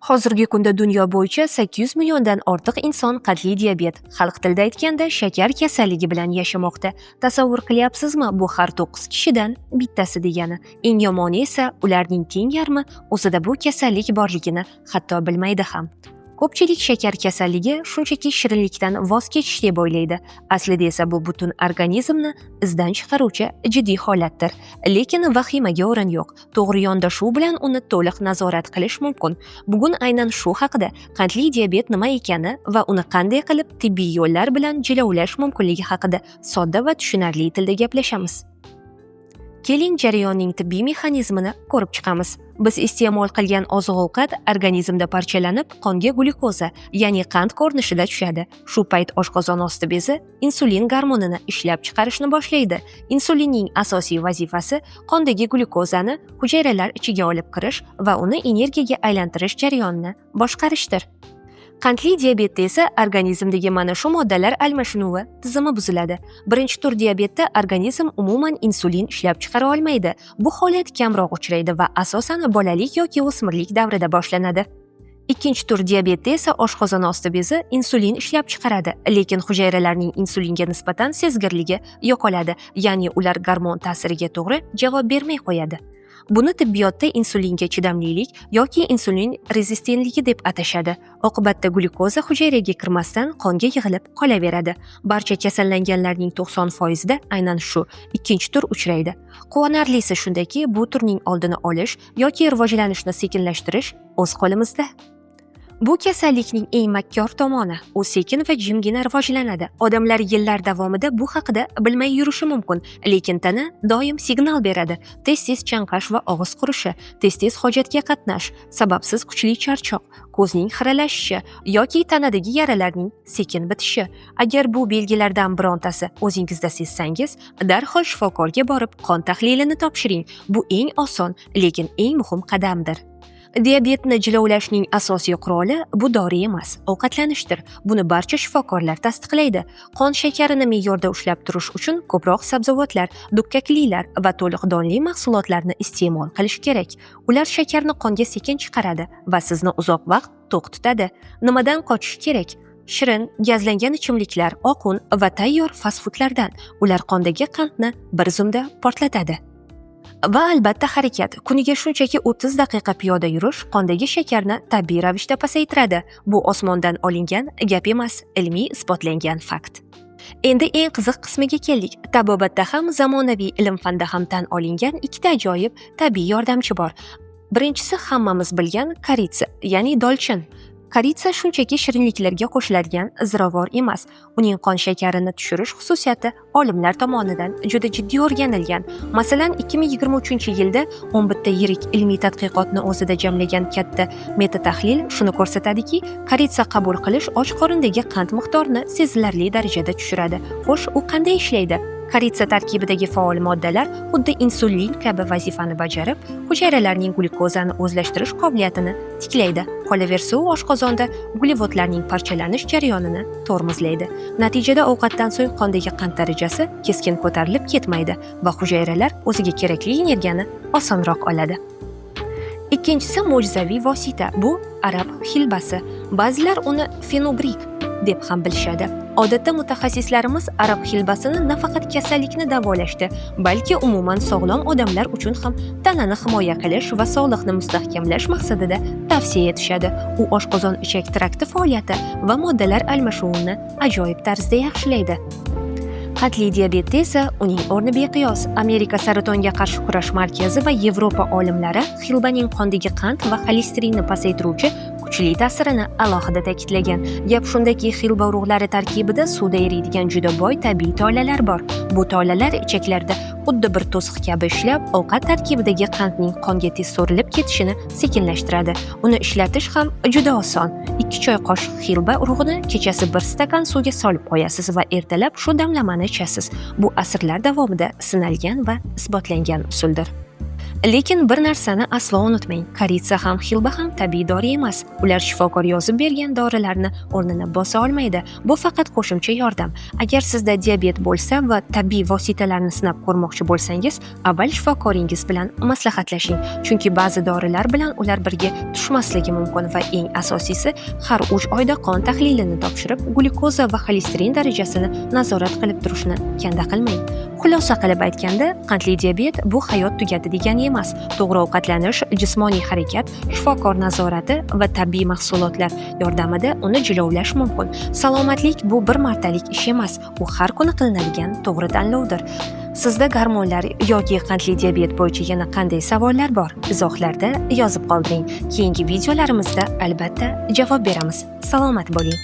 Hozirgi kunda dunyo bo'yicha 800 milliondan ortiq inson qandli diabet, xalq tilida aytganda shakar kasalligi bilan yashamoqda. Tasavvur qilyapsizmi, bu har 9 kishidan bittasi degani. Eng yomoni esa ularning teng yarmi o'zida bu kasallik borligini hatto bilmaydi ham. Ko'pchilik shakar kasalligi shunchaki shirinlikdan voz kechish deb o'ylaydi. Aslida esa bu butun organizmni izdan chiqaruvchi jiddiy holatdir. Lekin vahimaga o'rin yo'q. To'g'ri yondashuv bilan uni to'liq nazorat qilish mumkin. Bugun aynan shu haqida qandli diabet nima ekani va uni qanday qilib tibbiy yo'llar bilan jilovlash mumkinligi haqida sodda va tushunarli tilda gaplashamiz. Keling jarayonning tibbiy mexanizmini ko'rib chiqamiz. Biz iste'mol qilgan oziq-ovqat organizmda parchalanib, qonga glyukoza, ya'ni qand ko'rinishida tushadi. Shu payt oshqozon osti bezi insulin gormonini ishlab chiqarishni boshlaydi. Insulinning asosiy vazifasi qondagi glyukozani hujayralar ichiga olib kirish va uni energiyaga aylantirish jarayonini boshqarishdir. Qandli diabetda esa organizmdagi mana shu moddalar almashinuvi tizimi buziladi. Birinchi tur diabetda organizm umuman insulin ishlab chiqara olmaydi. Bu holat kamroq uchraydi va asosan bolalik yoki o'smirlik davrida boshlanadi. Ikkinchi tur diabetda esa oshqozon osti bezi insulin ishlab chiqaradi, lekin hujayralarning insulinga nisbatan sezgirligi yo'qoladi, ya'ni ular gormon ta'siriga to'g'ri javob bermay qo'yadi. Buni tibbiyotda insulinga chidamlilik yoki insulin rezistentligi deb atashadi. Oqibatda glyukoza hujayraga kirmasdan qonga yig'ilib qolaveradi. Barcha kasallanganlarning 90%da aynan shu ikkinchi tur uchraydi. Quvonarlisi shundaki, bu turning oldini olish yoki rivojlanishni sekinlashtirish o'z qo'limizda. Bu kasallikning eng makkor tomoni, u sekin va jimgina rivojlanadi. Odamlar yillar davomida bu haqida bilmay yurishi mumkin, lekin tana doim signal beradi. Tez-tez chanqash va og'iz qurishi, tez-tez hojatga qatnash, sababsiz kuchli charchoq, ko'zning xiralashishi yoki tanadagi yaralarning sekin bitishi. Agar bu belgilardan birontasi o'zingizda sezsangiz, darhol shifokorga borib qon tahlilini topshiring. Bu eng oson, lekin eng muhim qadamdir. Diabetni jilovlashning asosiy quroli bu dori emas, ovqatlanishdir. Buni barcha shifokorlar tasdiqlaydi. Qon shakarini me'yorda ushlab turish uchun ko'proq sabzavotlar, dukkaklilar va to'liq donli mahsulotlarni iste'mol qilish kerak. Ular shakarni qonga sekin chiqaradi va sizni uzoq vaqt to'q tutadi. Nimadan qochish kerak? Shirin, gazlangan ichimliklar, oqun va tayyor fast-foodlardan. Ular qondagi qandni bir zumda portlatadi. Va albatta harakat. Kuniga shunchaki 30 daqiqa piyoda yurish qondagi shakarni tabiiy ravishda pasaytiradi. Bu osmondan olingan gap emas, ilmiy isbotlangan fakt. Endi eng qiziq qismiga keldik. Tabobatda ham, zamonaviy ilm-fanda ham tan olingan ikkita ajoyib tabiiy yordamchi bor. Birinchisi hammamiz bilgan koritsa, ya'ni dolchin. Koritsa shunchaki shirinliklarga qo'shiladigan ziravor emas. Uning qon shakarini tushirish xususiyati olimlar tomonidan juda jiddiy o'rganilgan. Masalan, 2023-yilda 11 ta yirik ilmiy tadqiqotni o'zida jamlagan katta meta-tahlil shuni ko'rsatadiki, koritsa qabul qilish och qorindagi qand miqdorini sezilarli darajada tushiradi. Xo'sh, u qanday ishlaydi? Koritsa tarkibidagi faol moddalar xuddi insulin kabi vazifani bajarib, hujayralarning glyukozani o'zlashtirish qobiliyatini tiklaydi. Qolaversa, u oshqozonda uglevodlarning parchalanish jarayonini tormozlaydi. Natijada ovqatdan so'ng qondagi qand darajasi keskin ko'tarilib ketmaydi va hujayralar o'ziga kerakli energiyani osonroq oladi. Ikkinchisi mo'jizaviy vosita. Bu arab xilbasi. Ba'zilar uni fenugrik deb ham bilishadi. Odatda mutaxassislarimiz arab xilbasini nafaqat kasallikni davolashda, balki umuman sog'lom odamlar uchun ham tanani himoya qilish va sog'liqni mustahkamlash maqsadida tavsiya etishadi. U oshqozon ichak trakti faoliyati va moddalar almashuvini ajoyib tarzda yaxshilaydi. Qandli diabetda esa uning o'rni beqiyos. Amerika saratonga qarshi kurash markazi va Yevropa olimlari xilbaning qondagi qand va xolesterinni pasaytiruvchi kuchli ta'sirini alohida ta'kidlagan. Gap shundaki, xilba urug'lari tarkibida suvda eriydigan juda boy tabiiy tolalar bor. Bu tolalar ichaklarda xuddi bir to'siq kabi ishlab, ovqat tarkibidagi qandning qonga tez so'rilib ketishini sekinlashtiradi. Uni ishlatish ham juda oson. 2 choy qoshiq xilba urug'ini kechasi 1 stakan suvga solib qo'yasiz va ertalab shu damlamani ichasiz. Bu asrlar davomida sinalgan va isbotlangan usuldir. Lekin bir narsani aslo unutmang. Koritsa ham, xilba ham tabiiy dori emas. Ular shifokor yozib bergan dorilarni o'rnini bosa olmaydi. Bu faqat qo'shimcha yordam. Agar sizda diabet bo'lsa va tabiiy vositalarni sinab ko'rmoqchi bo'lsangiz, avval shifokoringiz bilan maslahatlashing. Chunki ba'zi dorilar bilan ular birga tushmasligi mumkin va eng asosiysi, har 3 oyda qon tahlilini topshirib, glyukoza va xolesterin darajasini nazorat qilib turishni kanda qilmang. Xulosa qilib aytganda, qandli diabet bu hayot tugadi degani emas. To'g'ri ovqatlanish, jismoniy harakat, shifokor nazorati va tabiiy mahsulotlar yordamida uni jilovlash mumkin. Salomatlik bu bir martalik ish emas, u har kuni qilinadigan to'g'ri tanlovdir. Sizda gormonlar yoki qandli diabet bo'yicha yana qanday savollar bor? Izohlarda yozib qoldiring. Keyingi videolarimizda albatta javob beramiz. Salomat bo'ling.